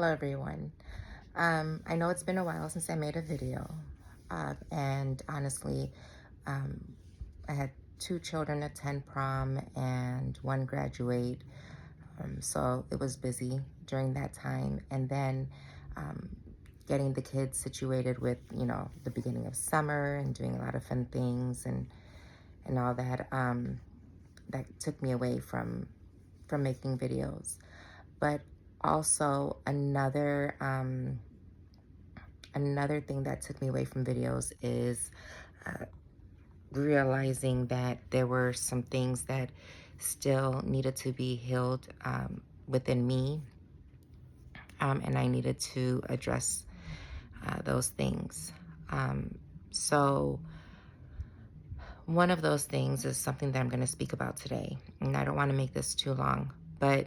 Hello, everyone. I know it's been a while since I made a video, and honestly, um, I had two children attend prom and one graduate, so it was busy during that time. And then um, getting the kids situated with, the beginning of summer and doing a lot of fun things and all that. That took me away from making videos, but also another thing that took me away from videos is uh, realizing that there were some things that still needed to be healed within me, and I needed to address those things. So one of those things is something that I'm going to speak about today, and I don't want to make this too long, but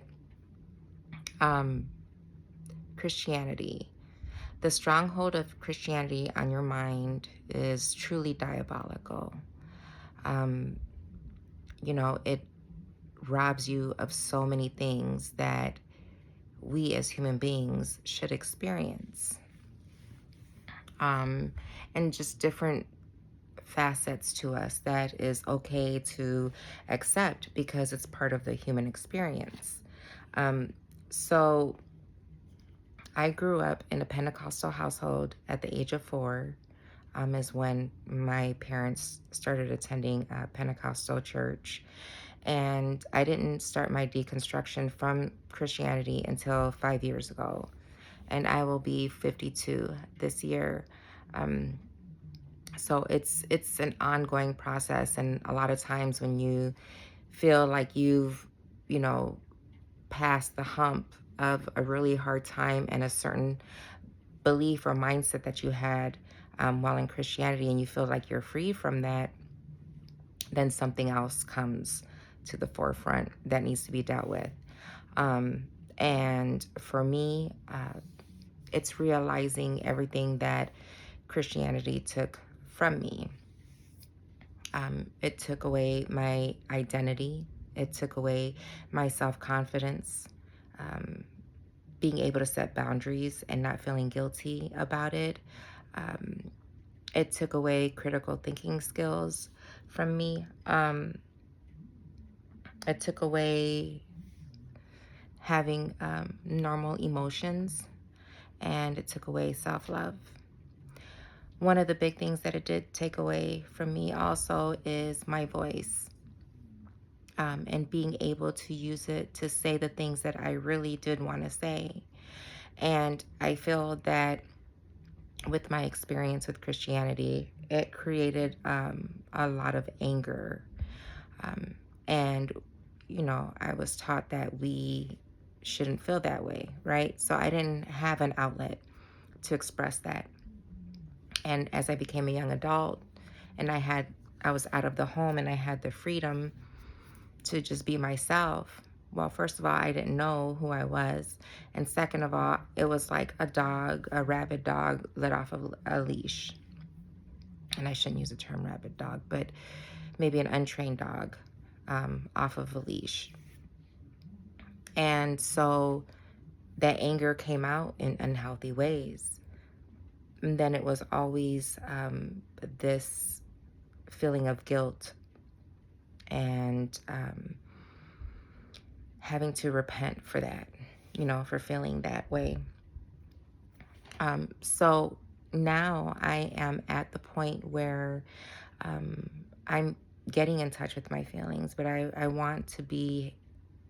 um, Christianity. The stronghold of Christianity on your mind is truly diabolical. Um, it robs you of so many things that we as human beings should experience, um, and just different facets to us that is okay to accept because it's part of the human experience. Um, so, I grew up in a Pentecostal household at the age of 4. Is when my parents started attending a Pentecostal church. And I didn't start my deconstruction from Christianity until 5 years ago. And I will be 52 this year. Um, so it's an ongoing process. And a lot of times when you feel like you've, you know, passed the hump of a really hard time and a certain belief or mindset that you had while in Christianity, and you feel like you're free from that, then something else comes to the forefront that needs to be dealt with. And for me, it's realizing everything that Christianity took from me. It took away my identity. It took away my self-confidence, um, being able to set boundaries and not feeling guilty about it. Um, it took away critical thinking skills from me. It took away having normal emotions, and it took away self-love. One of the big things that it did take away from me also is my voice, and being able to use it to say the things that I really did want to say. And I feel that with my experience with Christianity, it created a lot of anger. Um, and, I was taught that we shouldn't feel that way, right? So I didn't have an outlet to express that. And as I became a young adult and I was out of the home and I had the freedom to just be myself. Well, first of all, I didn't know who I was. And second of all, it was like a rabid dog let off of a leash. And I shouldn't use the term rabid dog, but maybe an untrained dog off of a leash. And so that anger came out in unhealthy ways. And then it was always this feeling of guilt and having to repent for that, for feeling that way. So now I am at the point where I'm getting in touch with my feelings, but I want to be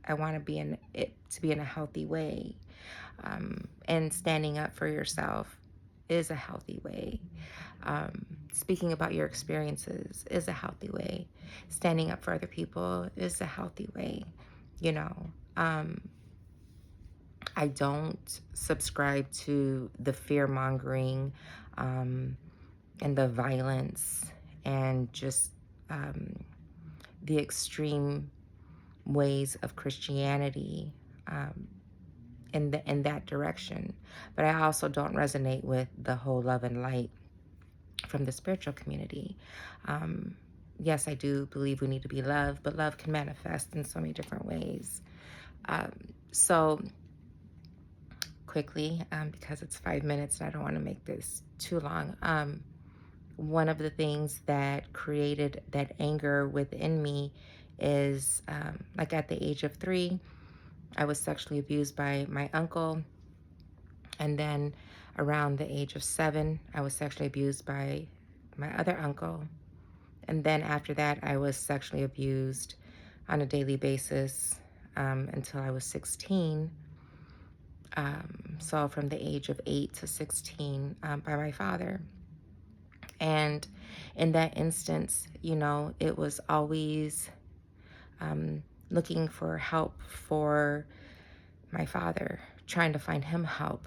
in it to be in a healthy way. And standing up for yourself is a healthy way. Speaking about your experiences is a healthy way. Standing up for other people is a healthy way. You know, I don't subscribe to the fear mongering and the violence and just the extreme ways of Christianity in that direction. But I also don't resonate with the whole love and light from the spiritual community. Yes, I do believe we need to be loved, but love can manifest in so many different ways. So quickly, because it's 5 minutes and I don't want to make this too long. One of the things that created that anger within me is, like, at the age of 3, I was sexually abused by my uncle. And then around the age of 7, I was sexually abused by my other uncle. And then after that, I was sexually abused on a daily basis, until I was 16. So from the age of 8 to 16, by my father. And in that instance, it was always, looking for help for my father, trying to find him help.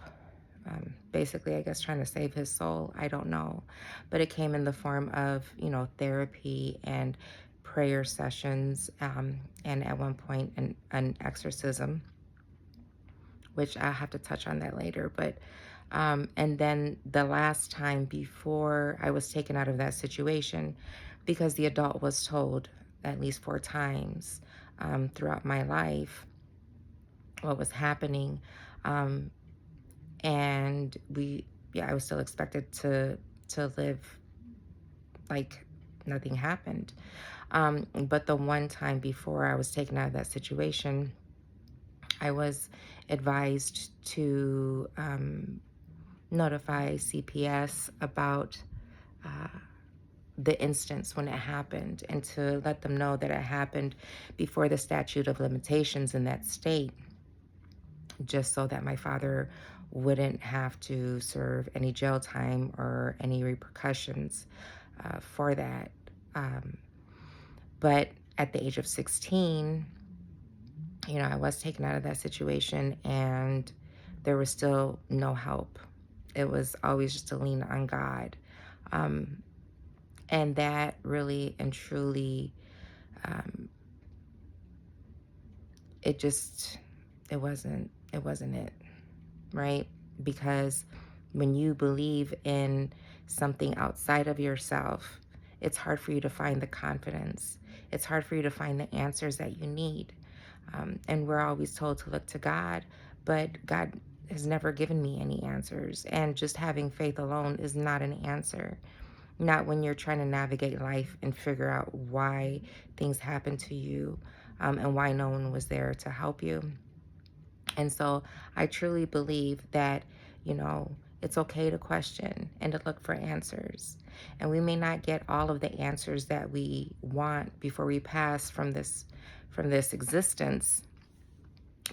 Basically, I guess, trying to save his soul. I don't know. But it came in the form of, therapy and prayer sessions, and at one point, an exorcism, which I'll have to touch on that later. But, and then the last time before I was taken out of that situation, because the adult was told at least 4 times, throughout my life, what was happening. Um, and I was still expected to live like nothing happened. But the one time before I was taken out of that situation, I was advised to, notify CPS about, uh, the instance when it happened, and to let them know that it happened before the statute of limitations in that state, just so that my father wouldn't have to serve any jail time or any repercussions, for that. Um, but at the age of 16, I was taken out of that situation, and there was still no help. It was always just to lean on God. Um, and that really and truly, um, it just, it wasn't it. Right? Because when you believe in something outside of yourself, it's hard for you to find the confidence. It's hard for you to find the answers that you need. And we're always told to look to God, but God has never given me any answers. And just having faith alone is not an answer. Not when you're trying to navigate life and figure out why things happen to you, and why no one was there to help you. And so I truly believe that, it's okay to question and to look for answers. And we may not get all of the answers that we want before we pass from this existence,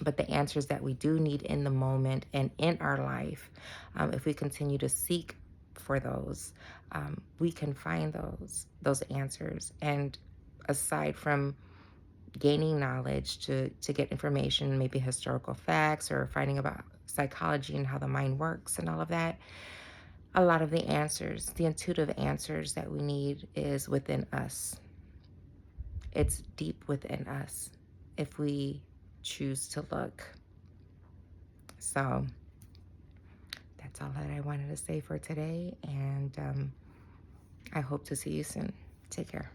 but the answers that we do need in the moment and in our life, if we continue to seek for those, we can find those answers. And aside from gaining knowledge to get information, maybe historical facts, or finding about psychology and how the mind works and all of that, a lot of the answers, the intuitive answers that we need, is within us. It's deep within us if we choose to look. So that's all that I wanted to say for today, and I hope to see you soon. Take care.